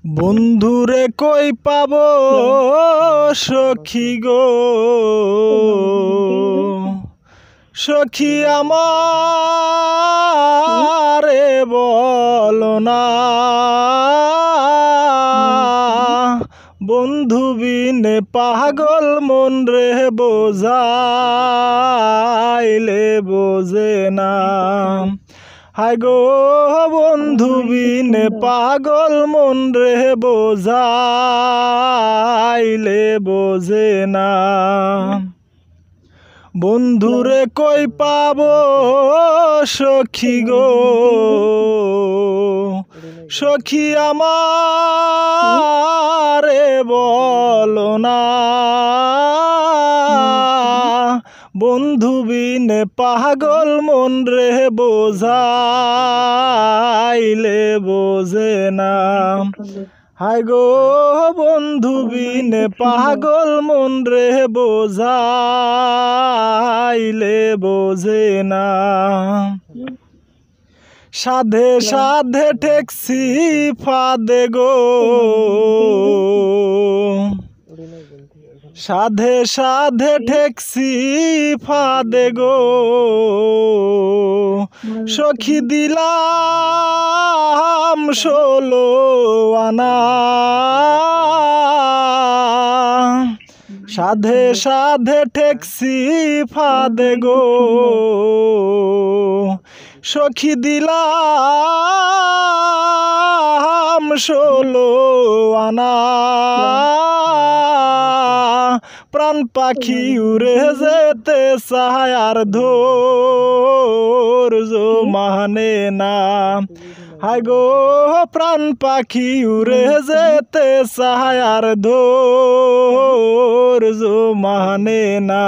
বন্ধুরে কই পাব সখী গো, সখী আমারে বলো না। বন্ধু বিনে পাগল মন রে বোঝাইলে বোঝে না। হায় গো বন্ধু বিনে পাগল মন রে বোঝাইলে বোঝে না। বন্ধুরে কই পাবো সখী গো, সখী আমারে বলো না। বন্ধু বিনে পাগল মন রে বোঝাইলে বোঝে না। হায় গো বন্ধু বিনে পাগল মন রে বোঝাইলে বোঝে না। সাধে সাধে ঠেকছি ফাঁদে গো, সাধে সাধে ঠেকছি ফাঁদে গো। সখী দিলাম 16 আনা, সাধে সাধে ঠেকছি ফাঁদে গো। সখী দিলাম 16 আনা, প্রাণ পাখি উড়ে যেতে চায় আর ধৈর্য মানে না। হায় গো প্রাণ পাখি উড়ে যেতে চায় আর ধৈর্য মানে না।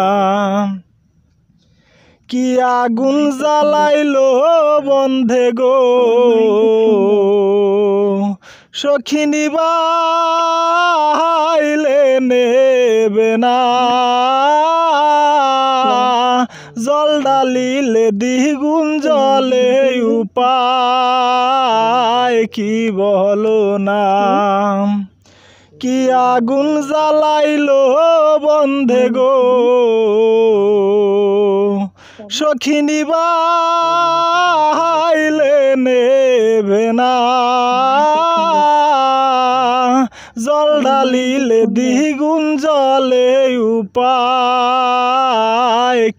কি আগুন জ্বালাইলো বন্ধে গো, সখী নিবাইলে নেবে না। জল ডালিলে দ্বিগুণ জলে উপায় কি বলো না। কি আগুন জ্বালাইলো বন্ধে গো, সখী নিবাইলে নেবে না। জল ঢালিলে দ্বিগুণ জলে উপায়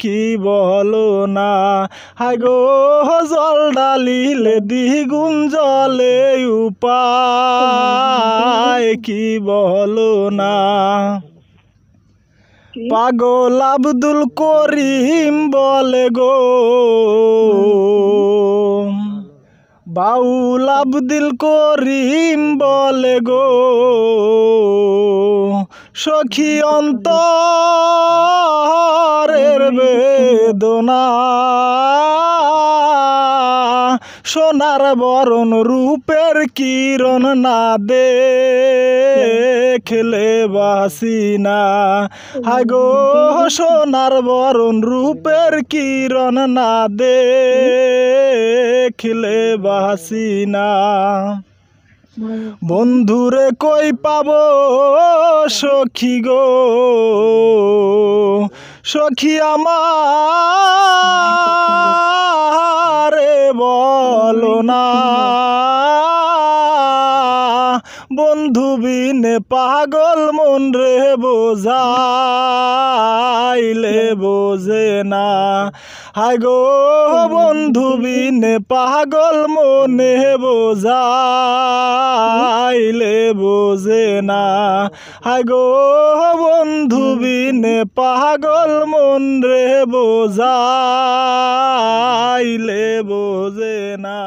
কি বলো না। হায় গো জল ঢালিলে দ্বিগুণ জলে উপায় কি বলো না। পাগল আব্দুল করিম বলে গো, বাউল আব্দুল করিম বলে গো। সখী অন্তরের বেদনা, সোনার বরণ রূপের কিরণ না দেখলে বাসি না। হায় গো সোনার বরণ রূপের কিরণ না দেখলে বাসি না। বন্ধুরে কই পাবো সখী গো, সখী আমারে বলো না। বন্ধু বিনে পাগল মন রে বোঝাইলে বোঝে না। হায় গো বন্ধু বিনে পাগল মনে বোঝাইলে বোঝে না। হায় গো বন্ধু বিনে পাগল মন রে বোঝাইলে বোঝে না।